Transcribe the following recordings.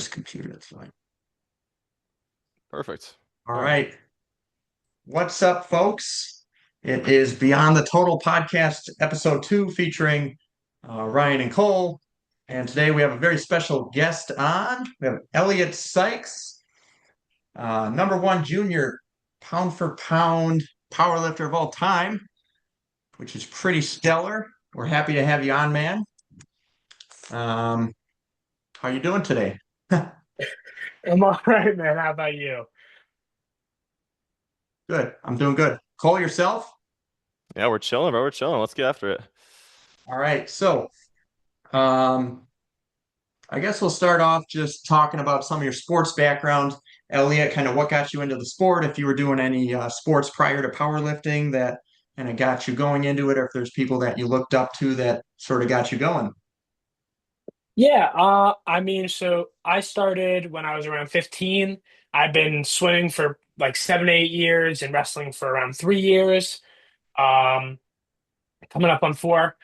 this computer. That's fine. Perfect. All All right. right. What's up, folks? It is Beyond the Total Podcast, episode 2, featuring Ryan and Cole. And today we have a very special guest on. We have Elliott Sykes, number one junior pound for pound powerlifter of all time, which is pretty stellar. We're happy to have you on, man. Um, how you doing today? I'm all right, man. How about you? Good. I'm doing good. Cole, yourself? Yeah, we're chilling, bro. We're chilling. Let's get after it. All right. So, um, I guess we'll start off just talking about some of your sports background. Elliot, kind of what got you into the sport, if you were doing any sports prior to powerlifting that kind of got you going into it, or if there's people that you looked up to that sort of got you going. So I started when I was around 15. I've been swimming for like 7, 8 years and wrestling for around 3 years. Um, Coming up on 4.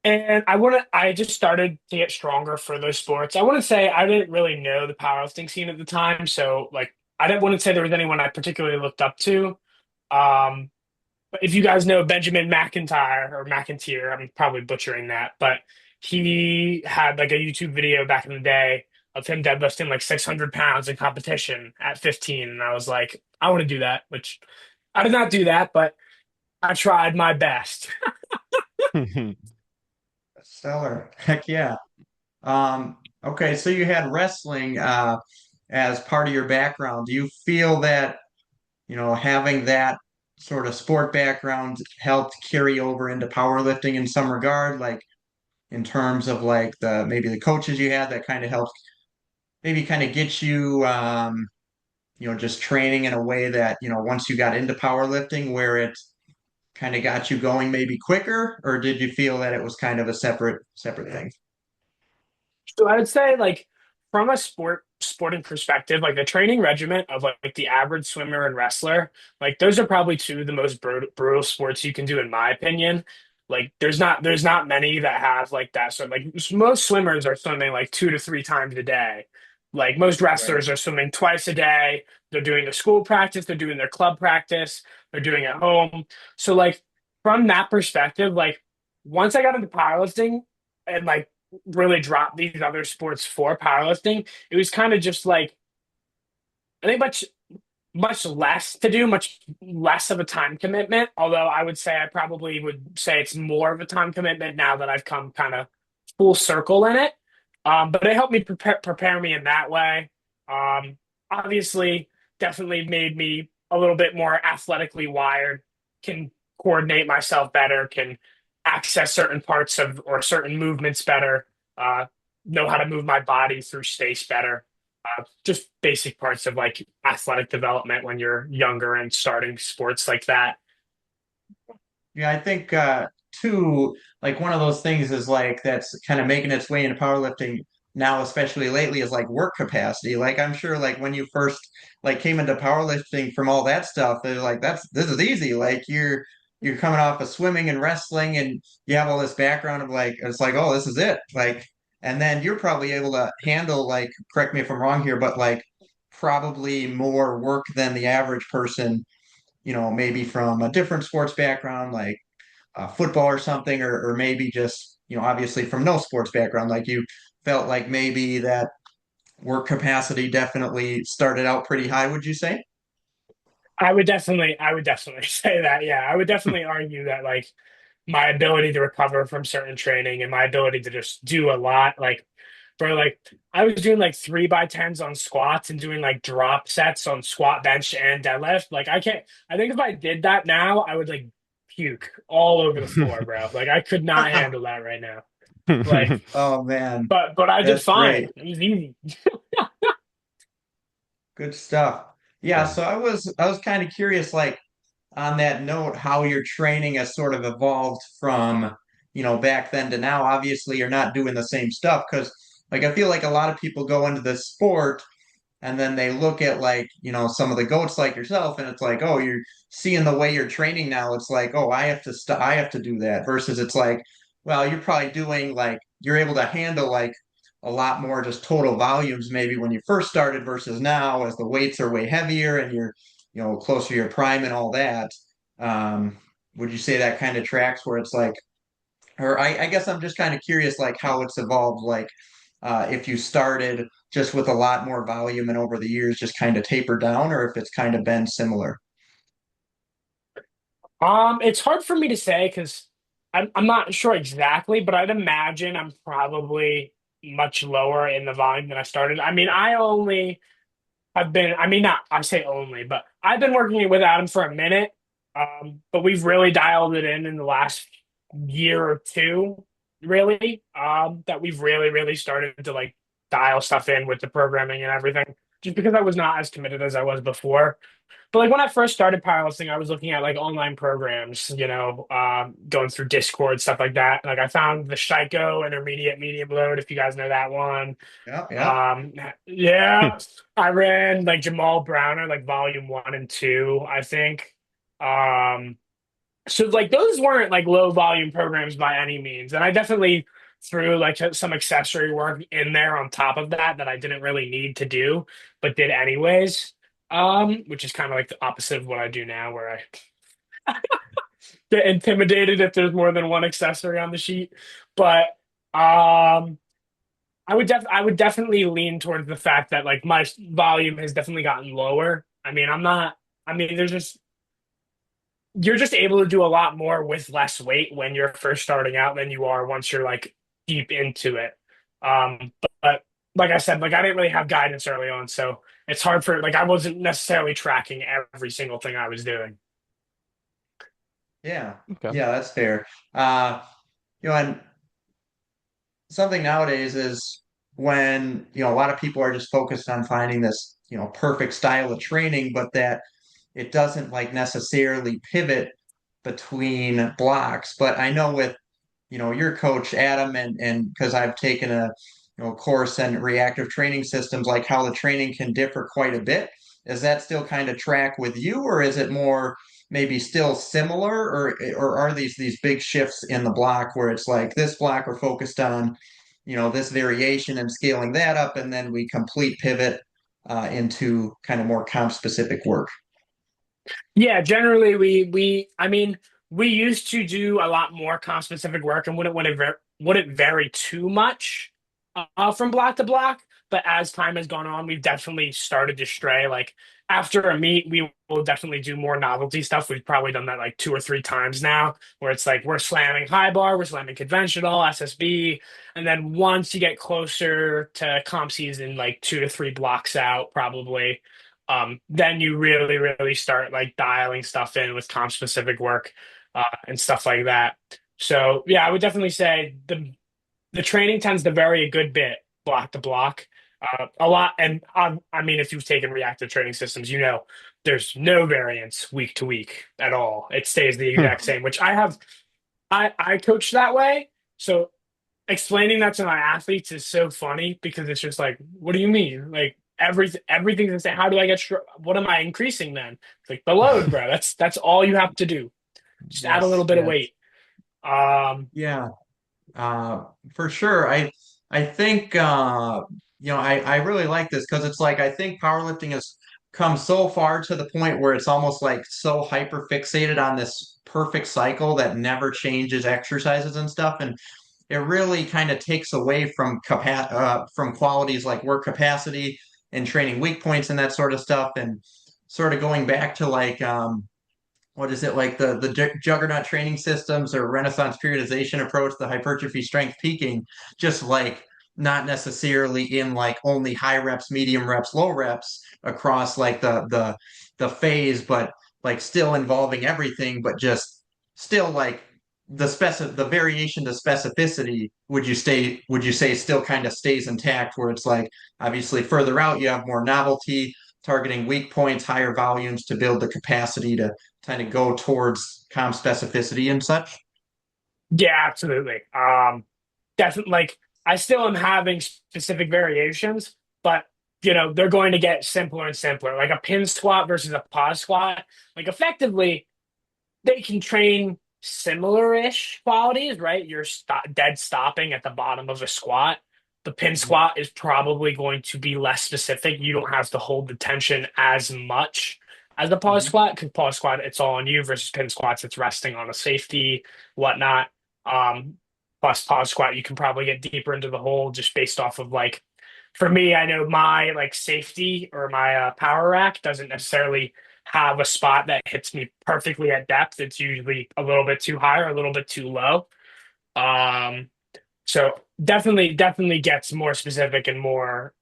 And I just started to get stronger for those sports. I wouldn't say I didn't really know the powerlifting scene at the time, so like wouldn't say there was anyone I particularly looked up to. Um, But if you guys know Benjamin McIntyre or McIntyre, I'm probably butchering that, but he had like a YouTube video back in the day of him deadlifting like 600 pounds in competition at 15. And I was like, I want to do that, which I did not do that, but I tried my best. Stellar. Heck yeah. Okay, so you had wrestling as part of your background. Do you feel that, having that sort of sport background helped carry over into powerlifting in some regard, like in terms of like the maybe the coaches you had that kind of helped maybe kind of get you just training in a way that, once you got into powerlifting where it kind of got you going maybe quicker, or did you feel that it was kind of a separate thing? So I would say like from a sporting perspective, like the training regimen of like the average swimmer and wrestler, like those are probably two of the most brutal sports you can do in my opinion. Like there's not many that have like that. So like most swimmers are swimming like 2 to 3 times a day. Like most Right. wrestlers are swimming twice a day. They're doing their school practice, they're doing their club practice, they're doing at home. So like from that perspective, like once I got into powerlifting and like really dropped these other sports for powerlifting, it was kind of just like I think much less to do, much less of a time commitment. Although I would say I probably would say it's more of a time commitment now that I've come kind of full circle in it. But it helped me prepare me in that way. Um, Obviously, definitely made me a little bit more athletically wired, can coordinate myself better, can access certain parts of or certain movements better, uh, know how to move my body through space better. Just basic parts of like athletic development when you're younger and starting sports like that. Yeah, I think too, like one of those things is like that's kind of making its way into powerlifting now, especially lately, is like work capacity. Like I'm sure like when you first like came into powerlifting from all that stuff, they're like, this is easy. Like you're coming off of swimming and wrestling and you have all this background of like it's like, oh, this is it. Like, and then you're probably able to handle like, correct me if I'm wrong here, but like probably more work than the average person, maybe from a different sports background, like football or something, or maybe just, obviously from no sports background, like you felt like maybe that work capacity definitely started out pretty high, would you say? I would definitely say that. Yeah, I would definitely argue that like my ability to recover from certain training and my ability to just do a lot, like for like I was doing like 3x10s on squats and doing like drop sets on squat, bench, and deadlift. Like I can't. I think if I did that now, I would like puke all over the floor, bro. Like I could not handle that right now. Like, Oh man, but I did that's fine. great. It was easy. Good stuff. Yeah, so I was kind of curious, like on that note, how your training has sort of evolved from, back then to now. Obviously, you're not doing the same stuff because, like, I feel like a lot of people go into this sport and then they look at like, some of the goats like yourself, and it's like, oh, you're seeing the way you're training now. It's like, oh, I have to do that. Versus it's like, well, you're probably doing like you're able to handle like a lot more just total volumes maybe when you first started versus now as the weights are way heavier and you're, closer to your prime and all that. Um, would you say that kind of tracks where it's like, or I guess I'm just kind of curious, like how it's evolved, like if you started just with a lot more volume and over the years just kind of tapered down, or if it's kind of been similar. It's hard for me to say because I'm not sure exactly, but I'd imagine I'm probably much lower in the volume than I started. I mean, I've been, I mean, not, I say only, but I've been working with Adam for a minute. But we've really dialed it in the last year or two, really, that we've really started to like dial stuff in with the programming and everything, just because I was not as committed as I was before. But like when I first started powerlifting, I was looking at like online programs, going through Discord, stuff like that. Like I found the Shiko intermediate medium load, if you guys know that one. Yeah, yeah. Um, yeah, I ran like Jamal Browner, like volume one and two, I think. Um, so like those weren't like low volume programs by any means, and I definitely threw like some accessory work in there on top of that that I didn't really need to do, but did anyways. Which is kind of like the opposite of what I do now, where I get intimidated if there's more than one accessory on the sheet. But I would definitely lean towards the fact that like my volume has definitely gotten lower. I mean, I'm not. I mean, there's just you're just able to do a lot more with less weight when you're first starting out than you are once you're like deep into it. But like I said, like I didn't really have guidance early on, so it's hard for like I wasn't necessarily tracking every single thing I was doing. Yeah. Okay. Yeah, that's fair. Uh, and something nowadays is when, a lot of people are just focused on finding this, perfect style of training, but that it doesn't like necessarily pivot between blocks. But I know with, your coach Adam and because I've taken a, course in reactive training systems, like how the training can differ quite a bit. Is that still kind of track with you, or is it more maybe still similar, or are these big shifts in the block where it's like this block we're focused on, this variation and scaling that up, and then we complete pivot into kind of more comp specific work. Yeah, generally I mean we used to do a lot more comp specific work and wouldn't vary too much from block to block. But as time has gone on, we've definitely started to stray. Like after a meet, we will definitely do more novelty stuff. We've probably done that like two or three times now, where it's like we're slamming high bar, we're slamming conventional, SSB, and then once you get closer to comp season, like 2 to 3 blocks out, probably then you really start like dialing stuff in with comp specific work and stuff like that. So yeah, I would definitely say the training tends to vary a good bit block to block, a lot. And I mean, if you've taken reactive training systems, you know there's no variance week to week at all. It stays the exact same, which I have. I coach that way, so explaining that to my athletes is so funny because it's just like, what do you mean? Like everything's the same. How do I get? What am I increasing then? It's like the load, bro. That's all you have to do. Just add a little Yes, bit of yes. weight. Yeah. Uh, for sure. I think I really like this because it's like I think powerlifting has come so far to the point where it's almost like so hyper fixated on this perfect cycle that never changes exercises and stuff. And it really kind of takes away from qualities like work capacity and training weak points and that sort of stuff. And sort of going back to like what is it like the juggernaut training systems or Renaissance periodization approach, the hypertrophy strength peaking, just like not necessarily in like only high reps, medium reps, low reps across like the phase, but like still involving everything, but just still like the variation to specificity, would you say still kind of stays intact where it's like obviously further out you have more novelty targeting weak points, higher volumes to build the capacity to kind of go towards comp specificity and such. Yeah, absolutely. Definitely. Like I still am having specific variations, but they're going to get simpler and simpler. Like a pin squat versus a pause squat. Like effectively, they can train similar-ish qualities, right? You're dead stopping at the bottom of a squat. The pin squat is probably going to be less specific. You don't have to hold the tension as much as the pause Mhm. squat, because pause squat, it's all on you versus pin squats, it's resting on a safety, whatnot. Um, Plus pause squat, you can probably get deeper into the hole just based off of like, for me, I know my like safety or my power rack doesn't necessarily have a spot that hits me perfectly at depth. It's usually a little bit too high or a little bit too low. Um, so definitely gets more specific and more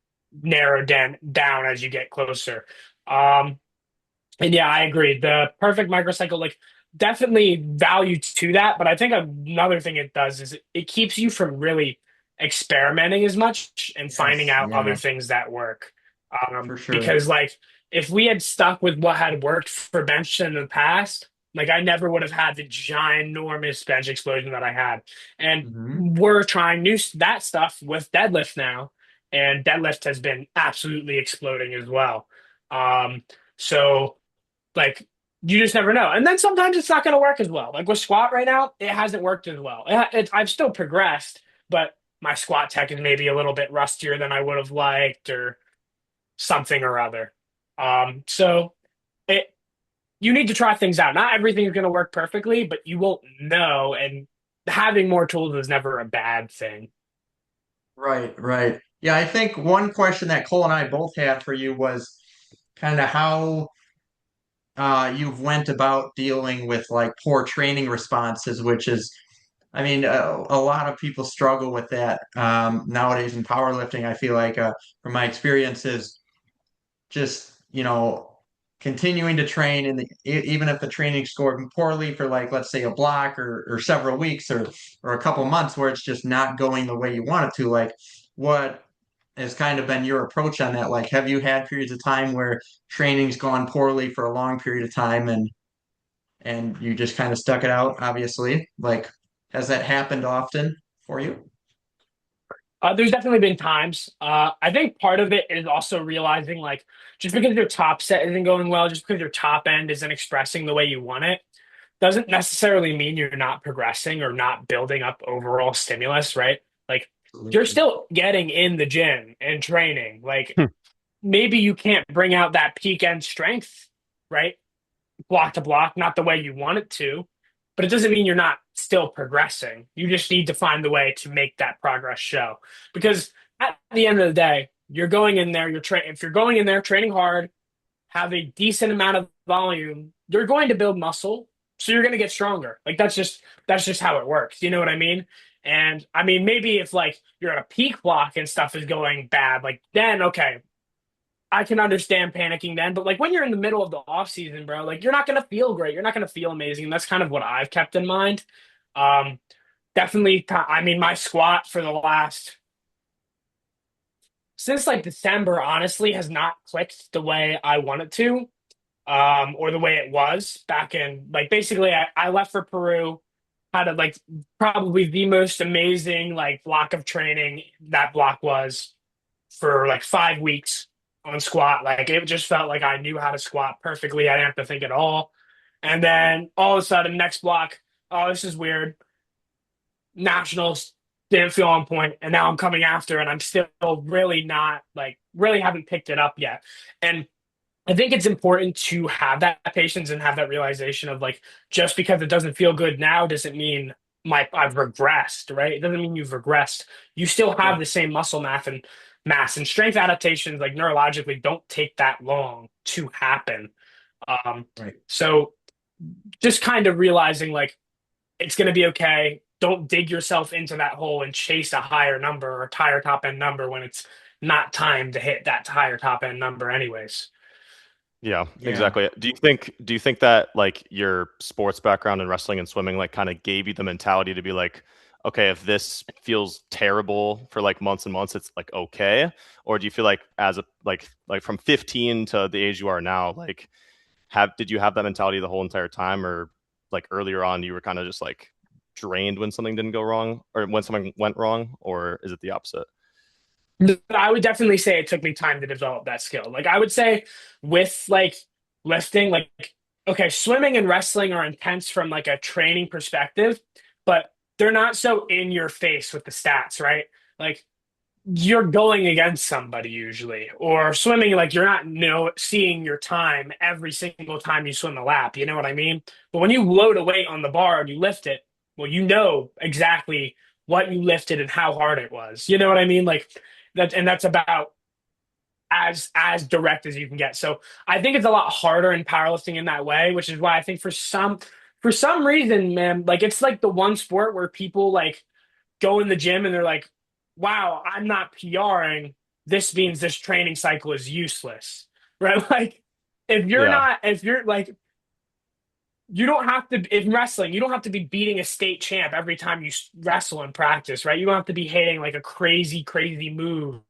narrowed down as you get closer. Um, and yeah, I agree. The perfect microcycle, like definitely value to that. But I think another thing it does is it keeps you from really experimenting as much and finding Yes, out other yeah, things that work. for sure. Because like if we had stuck with what had worked for bench in the past, like I never would have had the ginormous bench explosion that I had. And Hmm. we're trying that stuff with deadlift now, and deadlift has been absolutely exploding as well. So like you just never know. And then sometimes it's not going to work as well. Like with squat right now, it hasn't worked as well. I've still progressed, but my squat tech is maybe a little bit rustier than I would have liked, or something or other. So it you need to try things out. Not everything is going to work perfectly, but you won't know. And having more tools is never a bad thing. Right, right. Yeah, I think one question that Cole and I both had for you was kind of how you've went about dealing with like poor training responses, which is, I mean, a lot of people struggle with that nowadays in powerlifting. I feel like, from my experiences, just continuing to train and even if the training scored poorly for like let's say a block or several weeks or a couple months where it's just not going the way you want it to, like what has kind of been your approach on that? Like have you had periods of time where training's gone poorly for a long period of time and you just kind of stuck it out, obviously? Like has that happened often for you? There's definitely been times. I think part of it is also realizing like just because your top set isn't going well, just because your top end isn't expressing the way you want it, doesn't necessarily mean you're not progressing or not building up overall stimulus, right? Like you're Absolutely. still getting in the gym and training. Like Hmm. maybe you can't bring out that peak end strength, right? Block to block, not the way you want it to, but it doesn't mean you're not still progressing. You just need to find the way to make that progress show. Because at the end of the day, you're going in there, if you're going in there training hard, have a decent amount of volume, you're going to build muscle, so you're going to get stronger. Like that's just how it works. You know what I mean? And I mean, maybe if like you're at a peak block and stuff is going bad, like then okay, I can understand panicking then, but like when you're in the middle of the off season, bro, like you're not gonna feel great. You're not gonna feel amazing. And that's kind of what I've kept in mind. Um, Definitely. I mean, my squat for the last since like December, honestly, has not clicked the way I want it to, or the way it was back in like basically I left for Peru, had a like probably the most amazing like block of training that block was for like 5 weeks on squat. Like it just felt like I knew how to squat perfectly. I didn't have to think at all. And then all of a sudden, next block, oh, this is weird. Nationals didn't feel on point, and now I'm coming after, and I'm still really not like really haven't picked it up yet. And I think it's important to have that patience and have that realization of like just because it doesn't feel good now doesn't mean I've regressed, right? It doesn't mean you've regressed. You still have Yeah, the same muscle mass and strength adaptations like neurologically don't take that long to happen. Um, right. so just kind of realizing like it's going to be okay. Don't dig yourself into that hole and chase a higher number or higher top end number when it's not time to hit that higher top end number anyways. Yeah, Yeah. exactly. Do you think that like your sports background in wrestling and swimming like kind of gave you the mentality to be like, okay, if this feels terrible for like months and months, it's like okay? Or do you feel like as a like from 15 to the age you are now, like have did you have that mentality the whole entire time, or like earlier on you were kind of just like drained when something didn't go wrong or when something went wrong, or is it the opposite? I would definitely say it took me time to develop that skill. Like I would say with like lifting, like okay, swimming and wrestling are intense from like a training perspective, but they're not so in your face with the stats, right? Like you're going against somebody usually, or swimming, like you're not seeing your time every single time you swim a lap. You know what I mean? But when you load a weight on the bar and you lift it, well, you know exactly what you lifted and how hard it was. You know what I mean? Like that, and that's about as direct as you can get. So I think it's a lot harder in powerlifting in that way, which is why I think for some reason, man, like it's like the one sport where people like go in the gym and they're like, wow, I'm not PRing. This means this training cycle is useless. Right? Like Yeah. if you're like you don't have to in wrestling, you don't have to be beating a state champ every time you wrestle in practice, right? You don't have to be hitting like a crazy move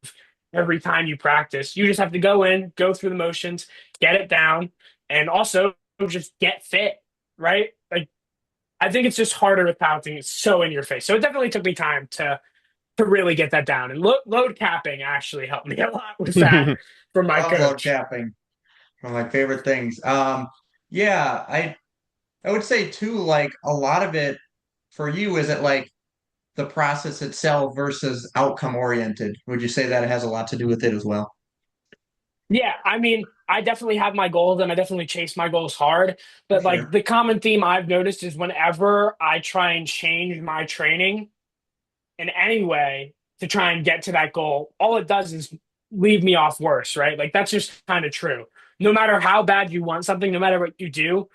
every time you practice. You just have to go in, go through the motions, get it down, and also just get fit, right? Like I think it's just harder with powerlifting. It's so in your face. So it definitely took me time to really get that down. And load capping actually helped me a lot with that from my Love load coach. capping. One of my favorite things. Yeah, I would say too, like a lot of it for you, is it like the process itself versus outcome oriented? Would you say that it has a lot to do with it as well? Yeah, I mean, I definitely have my goals and I definitely chase my goals hard. For But like sure. the common theme I've noticed is whenever I try and change my training in any way to try and get to that goal, all it does is leave me off worse, right? Like that's just kind of true. No matter how bad you want something, no matter what you do,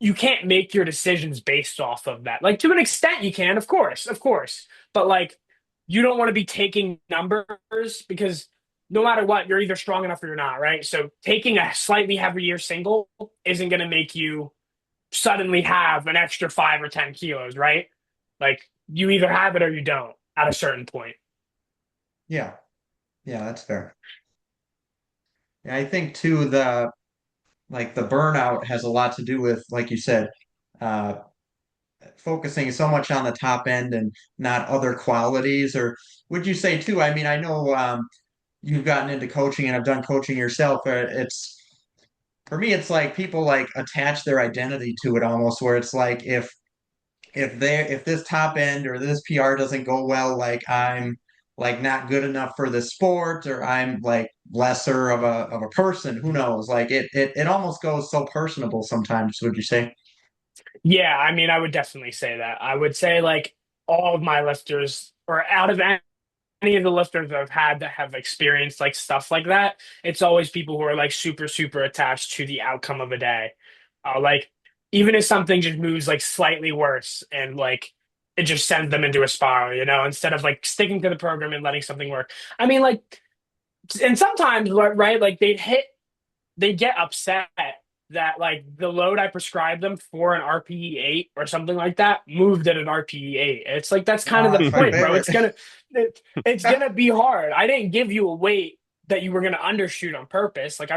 you can't make your decisions based off of that. Like to an extent you can, of course. But like you don't want to be taking numbers because no matter what, you're either strong enough or you're not, right? So taking a slightly heavier single isn't going to make you suddenly have an extra 5 or 10 kilos, right? Like you either have it or you don't at a certain point. Yeah. Yeah, that's fair. Yeah, I think too the like the burnout has a lot to do with, like you said, uh focusing so much on the top end and not other qualities. Or would you say too, I mean, I know you've gotten into coaching and have done coaching yourself. It's for me, it's like people like attach their identity to it almost, where it's like if this top end or this PR doesn't go well, like I'm like not good enough for the sport, or I'm like lesser of a person. Who knows? Like it almost goes so personable sometimes, would you say? Yeah, I mean, I would definitely say that. I would say like all of my lifters, or out of any of the lifters I've had that have experienced like stuff like that, it's always people who are like super attached to the outcome of a day. Like even if something just moves like slightly worse and like it just sends them into a spiral, instead of like sticking to the program and letting something work. I mean, like, and sometimes, right, like they get upset that like the load I prescribed them for an RPE 8 or something like that moved at an RPE 8. It's like that's kind of the It's my point, bro. favorite. It's gonna be hard. I didn't give you a weight that you were gonna undershoot on purpose. Like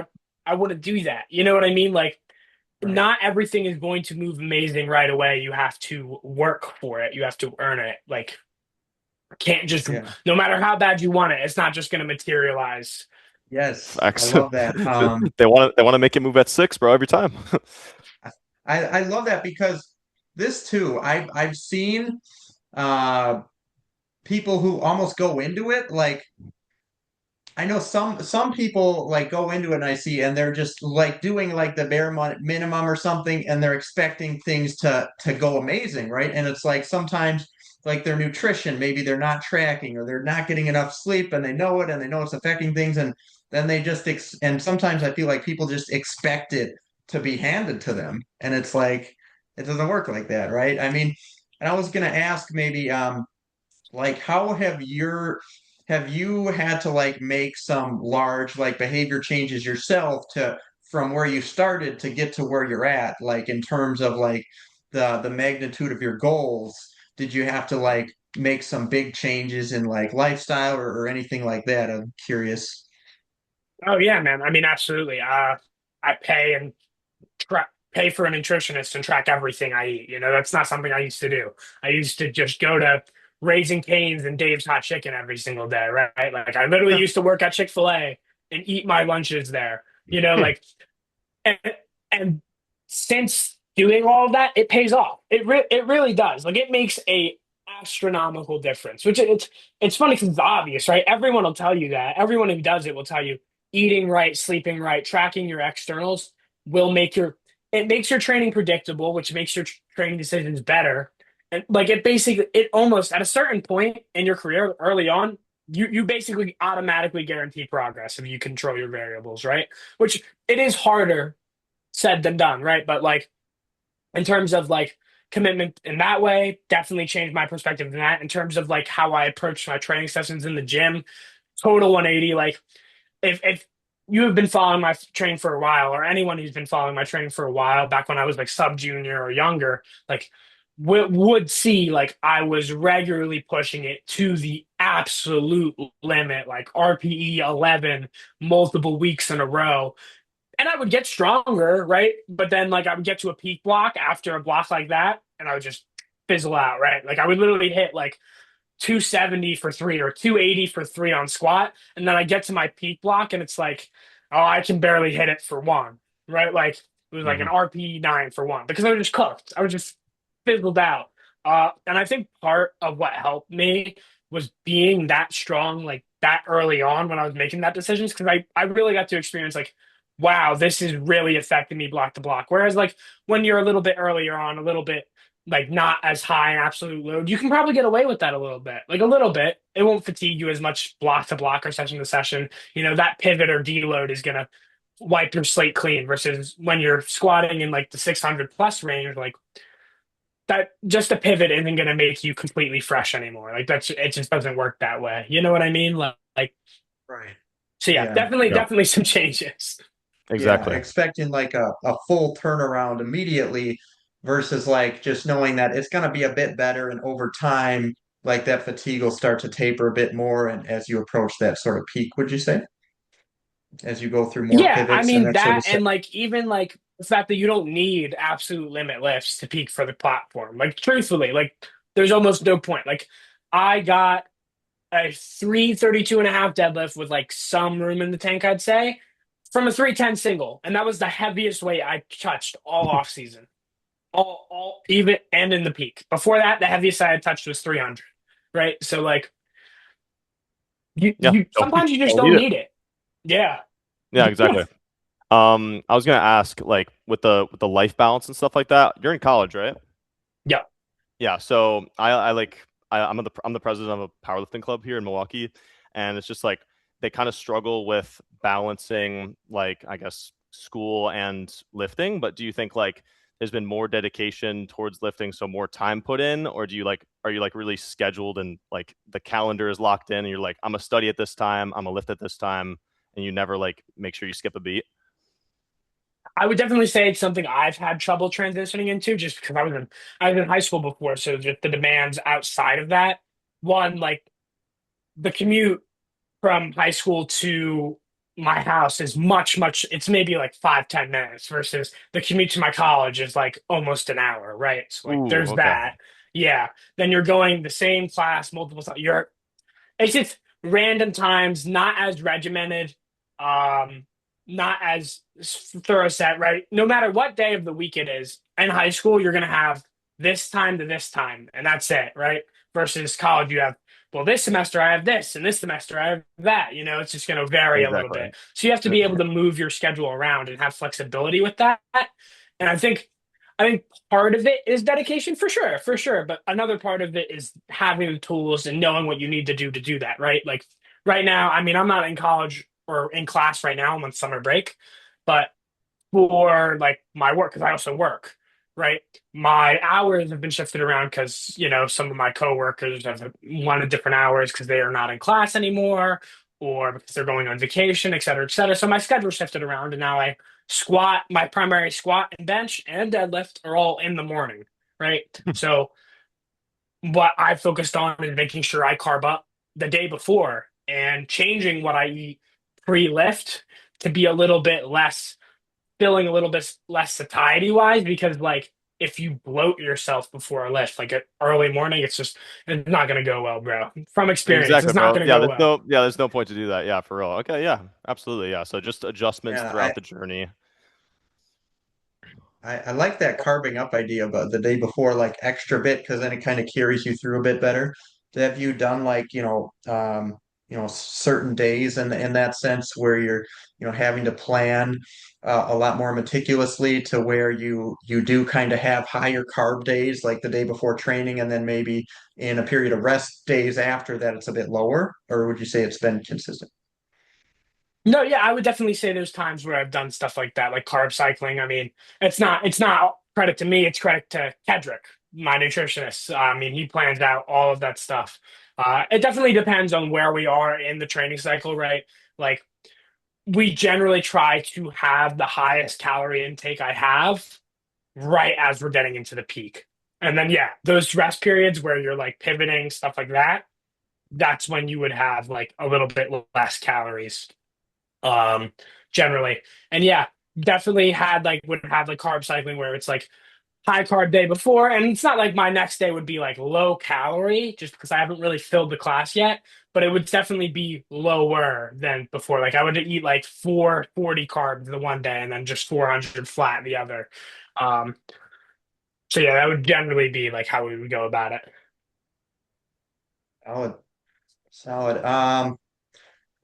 I wouldn't do that. You know what I mean? Like Right. not everything is going to move amazing right away. You have to work for it. You have to earn it. Like can't just Yeah. no matter how bad you want it, it's not just gonna materialize. Yes. I Facts. love that. They want to make it move at six, bro, every time. I love that because this too, I've seen uh people who almost go into it like I know some people like go into it and I see and they're just like doing like the minimum or something, and they're expecting things to go amazing, right? And it's like sometimes like their nutrition, maybe they're not tracking or they're not getting enough sleep, and they know it and they know it's affecting things, and then they just and sometimes I feel like people just expect it to be handed to them, and it's like it doesn't work like that, right? I mean, and I was gonna ask maybe like how have you had to like make some large like behavior changes yourself to from where you started to get to where you're at, like in terms of like the magnitude of your goals? Did you have to like make some big changes in like lifestyle or anything like that? I'm curious. Oh yeah, man. I mean, absolutely. I pay for a nutritionist and track everything I eat. That's not something I used to do. I used to just go to Raising Cane's and Dave's Hot Chicken every single day, right? Like I literally used to work at Chick-fil-A and eat my lunches there. Like and, and since doing all of that, it pays off. It really does. Like it makes a astronomical difference. Which it's funny because it's obvious, right? Everyone will tell you that. Everyone who does it will tell you eating right, sleeping right, tracking your externals will make your it makes your training predictable, which makes your training decisions better. And like it basically it almost at a certain point in your career early on, you basically automatically guarantee progress if you control your variables, right? Which it is harder said than done, right? But like in terms of like commitment in that way, definitely changed my perspective in that. In terms of like how I approach my training sessions in the gym, total 180. Like if you have been following my training for a while, or anyone who's been following my training for a while, back when I was like sub junior or younger, like would see like I was regularly pushing it to the absolute limit, like RPE 11 multiple weeks in a row, and I would get stronger, right? But then like I would get to a peak block after a block like that, and I would just fizzle out, right? Like I would literally hit like 270 for three or 280 for three on squat, and then I get to my peak block, and it's like, oh, I can barely hit it for one, right? Like it was like an Hmm. RP 9 for one because I was just cooked. I was just fizzled out. And I think part of what helped me was being that strong, like that early on when I was making that decisions, because I really got to experience like, wow, this is really affecting me block to block. Whereas like when you're a little bit earlier on, a little bit like not as high in absolute load, you can probably get away with that a little bit. Like a little bit. It won't fatigue you as much block to block or session to session. You know, that pivot or deload is gonna wipe your slate clean versus when you're squatting in like the 600 plus range, like that just a pivot isn't gonna make you completely fresh anymore. Like that's it just doesn't work that way. You know what I mean? Like Right. so yeah, Yeah. Yeah, definitely some changes. Yeah. exactly. Expecting like a full turnaround immediately versus like just knowing that it's going to be a bit better and over time, like that fatigue will start to taper a bit more. And as you approach that sort of peak, would you say, as you go through more Yeah, I pivots and mean that sort that, of stuff? and like even like the fact that you don't need absolute limit lifts to peak for the platform. Like truthfully, like there's almost no point. Like I got a 332.5 deadlift with like some room in the tank, I'd say, from a 310 single, and that was the heaviest weight I touched all off season, all even and in the peak. Before that, the heaviest I had touched was 300. Right, so like Yeah, you sometimes you just don't need don't it. need it. Yeah, Yeah, exactly. I was gonna ask, like, with the life balance and stuff like that. You're in college, right? yeah. Yeah. So I'm the president of a powerlifting club here in Milwaukee, and it's just like they kind of struggle with balancing, like, I guess, school and lifting. But do you think like there's been more dedication towards lifting, so more time put in, or do you like are you like really scheduled and like the calendar is locked in, and you're like, I'm gonna study at this time, I'm gonna lift at this time, and you never like make sure you skip a beat? I would definitely say it's something I've had trouble transitioning into just because I was in high school before, so just the demands outside of that. One, like the commute from high school to my house is much, it's maybe like 5, 10 minutes versus the commute to my college is like almost an hour, right? So like Ooh, there's okay. that. Yeah. Then you're going the same class multiple times. It's just random times, not as regimented, um, not as thorough set, right? No matter what day of the week it is, in high school, you're gonna have this time to this time, and that's it, right? Versus college, you have, well, this semester I have this, and this semester I have that. You know, it's just gonna vary a little Exactly. bit. So you have to be able to move your schedule around and have flexibility with that. And I think part of it is dedication for sure. But another part of it is having the tools and knowing what you need to do that, right? Like right now, I mean, I'm not in college or in class right now. I'm on summer break, but for like my work, because I also work, right? My hours have been shifted around because, some of my coworkers have wanted different hours because they are not in class anymore or because they're going on vacation, et cetera, et cetera. So my schedule shifted around, and now my primary squat and bench and deadlift are all in the morning, right? So what I focused on is making sure I carb up the day before and changing what I eat pre-lift to be a little bit less, feeling a little bit less satiety wise, because like if you bloat yourself before a lift, like at early morning, it's not gonna go well, bro. From experience, Exactly, it's not bro. gonna go well. Yeah, there's no point to do that. Yeah, for real. Okay, yeah, absolutely. Yeah. So just adjustments Yeah, throughout the journey. I like that carving up idea, but the day before, like extra bit, because then it kind of carries you through a bit better. Have you done like, certain days in that sense where you're, having to plan a lot more meticulously to where you do kind of have higher carb days, like the day before training, and then maybe in a period of rest days after that, it's a bit lower, or would you say it's been consistent? No, yeah, I would definitely say there's times where I've done stuff like that, like carb cycling. I mean, it's not credit to me, it's credit to Kedrick, my nutritionist. I mean, he plans out all of that stuff. It definitely depends on where we are in the training cycle, right? Like we generally try to have the highest calorie intake I have right as we're getting into the peak. And then yeah, those rest periods where you're like pivoting, stuff like that, that's when you would have like a little bit less calories um generally. And yeah, definitely had like would have like carb cycling where it's like high carb day before, and it's not like my next day would be like low calorie just because I haven't really filled the class yet, but it would definitely be lower than before. Like I would eat like 440 carbs the one day and then just 400 flat the other. um so yeah, that would generally be like how we would go about it. Solid, solid.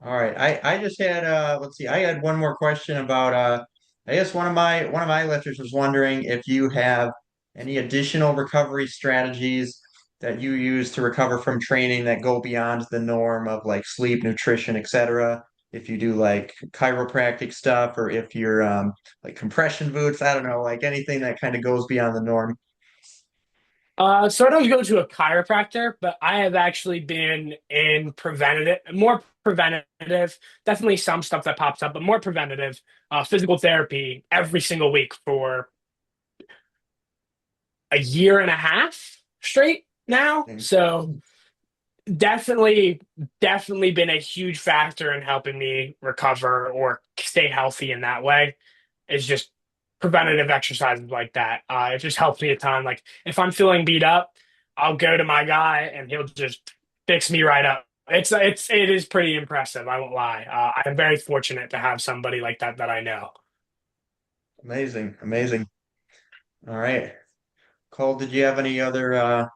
All right. I just had let's see, I had one more question about I guess one of my lifters was wondering if you have any additional recovery strategies that you use to recover from training that go beyond the norm of like sleep, nutrition, etc. If you do like chiropractic stuff or if you're like compression boots, I don't know, like anything that kind of goes beyond the norm. So I don't go to a chiropractor, but I have actually been in preventative, more preventative, definitely some stuff that pops up, but more preventative, physical therapy every single week for a year and a half straight now. So definitely, definitely been a huge factor in helping me recover or stay healthy in that way. Is just preventative exercises like that. It just helps me a ton. Like if I'm feeling beat up, I'll go to my guy and he'll just fix me right up. It is pretty impressive. I won't lie. I'm very fortunate to have somebody like that that I know. Amazing, amazing. All right. Cole, did you have any other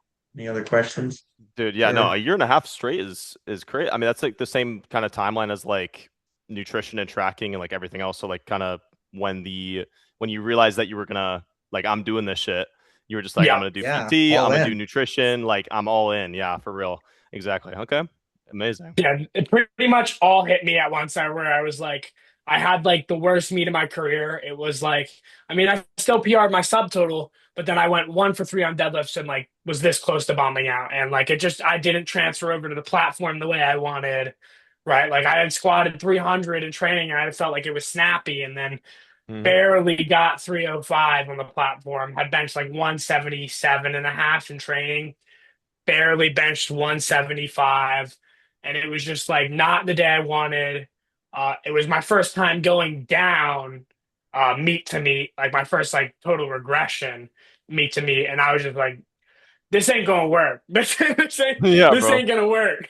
questions? Dude, yeah, no, Sure. a year and a half straight is great. I mean, that's like the same kind of timeline as like nutrition and tracking and like everything else. So like kind of when you realize that you were gonna like I'm doing this shit, you were just like I'm Yeah. gonna do Yeah, PT, I'm all gonna do in. nutrition, like I'm all in. Yeah, for real. Exactly. Okay. Amazing. Yeah, it pretty much all hit me at once. Where I was like, I had like the worst meet of my career. It was like, I mean, I still PR'd my subtotal, but then I went 1 for 3 on deadlifts and like was this close to bombing out. And like it just, I didn't transfer over to the platform the way I wanted. Right. Like I had squatted 300 in training and I felt like it was snappy and then Hmm. barely got 305 on the platform. Had benched like 177.5 in training, barely benched 175, and it was just like not the day I wanted. It was my first time going down meet to meet, like my first like total regression meet to meet, and I was just like, this ain't gonna work. Yeah, This bro. ain't gonna work.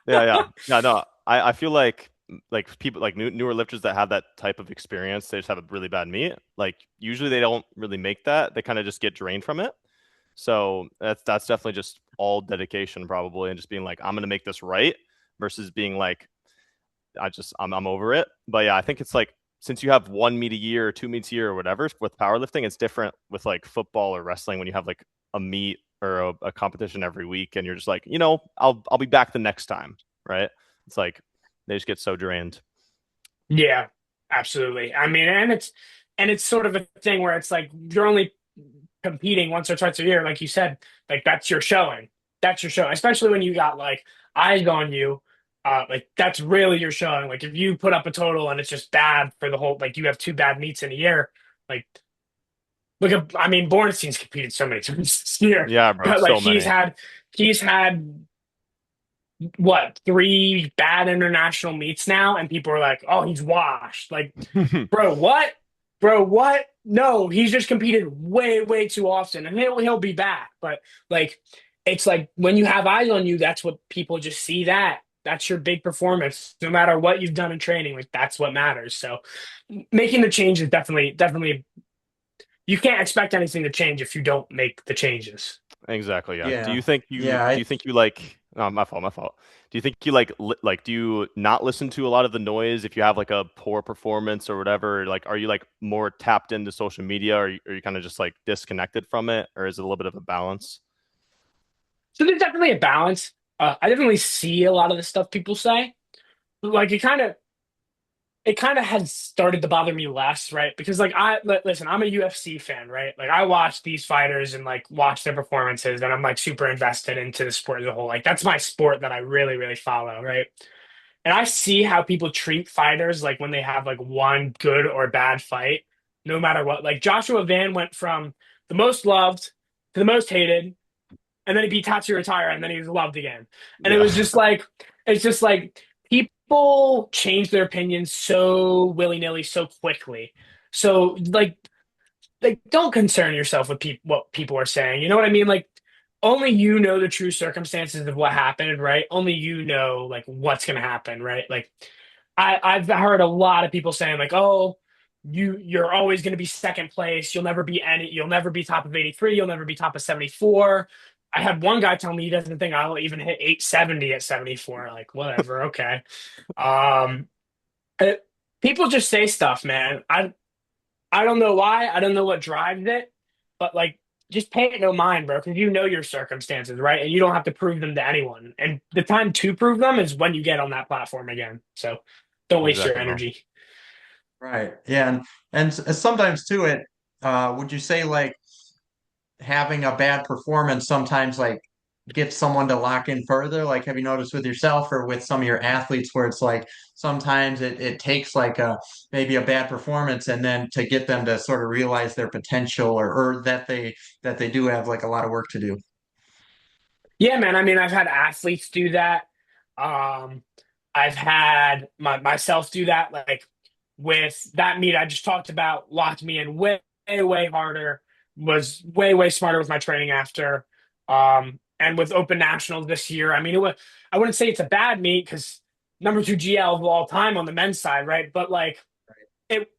Yeah, yeah. Yeah, no. I feel like people like newer lifters that have that type of experience, they just have a really bad meet. Like usually they don't really make that. They kind of just get drained from it. So that's definitely just all dedication probably and just being like, I'm gonna make this right versus being like, I'm over it. But yeah, I think it's like since you have one meet a year or two meets a year or whatever with powerlifting, it's different with like football or wrestling when you have like a meet or a competition every week and you're just like, I'll be back the next time, right? It's like they just get so drained. Yeah, absolutely. I mean, and it's sort of a thing where it's like you're only competing once or twice a year, like you said, like that's your showing. That's your show, especially when you got like eyes on you. Like that's really your showing. Like if you put up a total and it's just bad for the whole, like you have two bad meets in a year. Like look at, I mean, Bornstein's competed so many times this year, Yeah, bro, but like so he's many. had he's had what, three bad international meets now, and people are like, oh, he's washed. Like bro, what? Bro, what? No, he's just competed way, way too often, and he'll be back. But like, it's like when you have eyes on you, that's what people just see. That's your big performance, no matter what you've done in training. Like that's what matters. So, making the change is definitely, definitely you can't expect anything to change if you don't make the changes. Exactly, yeah. Do Yeah. you think Yeah, you like oh, my fault. Do you think you like do you not listen to a lot of the noise if you have like a poor performance or whatever? Like are you like more tapped into social media, or are you kind of just like disconnected from it, or is it a little bit of a balance? So there's definitely a balance. I definitely see a lot of the stuff people say. Like it kind of has started to bother me less, right? Because like listen, I'm a UFC fan, right? Like I watch these fighters and like watch their performances, and I'm like super invested into the sport as a whole. Like that's my sport that I really, really follow, right? And I see how people treat fighters like when they have like one good or bad fight, no matter what. Like Joshua Van went from the most loved to the most hated, and then he beat Tatsuya Taira, and then he was loved again. And it Yeah. was just like, it's just like people change their opinions so willy nilly, so quickly. So like don't concern yourself with what people are saying. You know what I mean? Like only you know the true circumstances of what happened, right? Only you know like what's gonna happen, right? Like I've heard a lot of people saying like, "Oh, you're always going to be second place. You'll never be top of 83. You'll never be top of 74." I had one guy tell me he doesn't think I'll even hit 870 at 74. Like, whatever, okay. Um, it- People just say stuff, man. I don't know why. I don't know what drives it, but like, just pay it no mind, bro, because you know your circumstances, right? And you don't have to prove them to anyone. And the time to prove them is when you get on that platform again. So don't waste your Exactly, bro. energy. right. Yeah, and sometimes too it would you say like having a bad performance sometimes like gets someone to lock in further? Like have you noticed with yourself or with some of your athletes where it's like sometimes it takes like a maybe a bad performance and then to get them to sort of realize their potential or that they do have like a lot of work to do. Yeah, man. I mean, I've had athletes do that. Um, I've had myself do that. Like with that meet I just talked about, locked me in way, way harder. Was way, way smarter with my training after. And with Open Nationals this year, I mean, I wouldn't say it's a bad meet because number two GL of all time on the men's side, right? But like it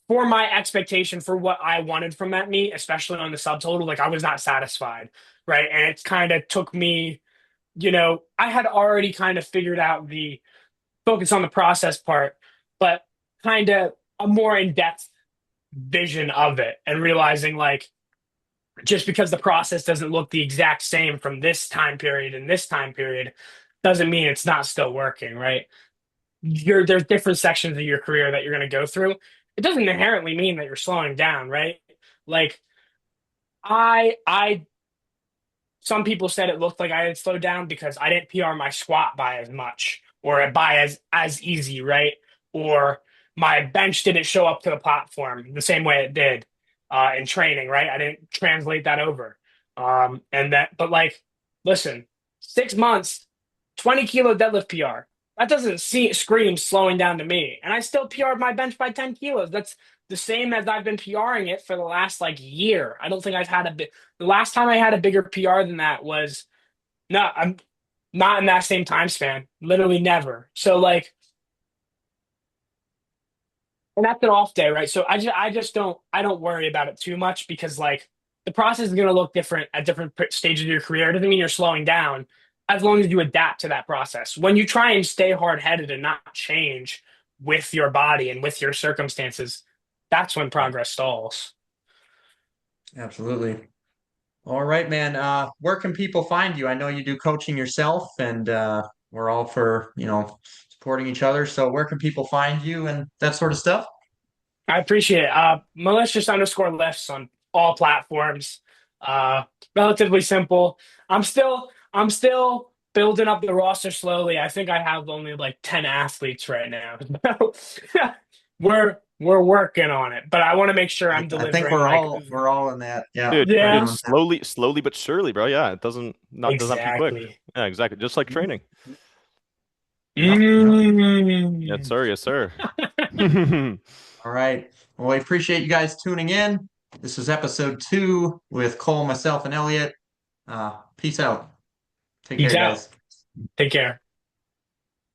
for my expectation for what I wanted from that meet, especially on the subtotal, like I was not satisfied, right? And it kind of took me, I had already kind of figured out the focus on the process part, but kind of a more in-depth vision of it and realizing like just because the process doesn't look the exact same from this time period and this time period doesn't mean it's not still working, right? There's different sections of your career that you're going to go through. It doesn't inherently mean that you're slowing down, right? Like I some people said it looked like I had slowed down because I didn't PR my squat by as much or by as easy, right? Or my bench didn't show up to the platform the same way it did in training, right? I didn't translate that over. But like, listen, 6 months, 20 kilo deadlift PR. That doesn't scream slowing down to me. And I still PR'd my bench by 10 kilos. That's the same as I've been PRing it for the last like year. I don't think I've had a bit. The last time I had a bigger PR than that was no, I'm not in that same time span. Literally never. So like, and that's an off day, right? So I don't worry about it too much because like the process is going to look different at different stages of your career. It doesn't mean you're slowing down as long as you adapt to that process. When you try and stay hard headed and not change with your body and with your circumstances, that's when progress stalls. Absolutely. All right, man. Where can people find you? I know you do coaching yourself, and we're all for, supporting each other. So where can people find you and that sort of stuff? I appreciate it. Malicious underscore lifts on all platforms. Uh, Relatively simple. I'm still building up the roster slowly. I think I have only like 10 athletes right now. We're working on it, but I want to make sure I'm I think delivering like we're all in that. Yeah, Dude, right yeah, dude, on that. slowly but surely, bro. Yeah, it doesn't have to be quick. exactly. Yeah, exactly. Just like training. Yep, yep. Yes, Mm. sir. Yes, sir. All right. Well, I appreciate you guys tuning in. This is episode 2 with Cole, myself, and Elliot. Peace out. Take Peace care, out. guys. Take care.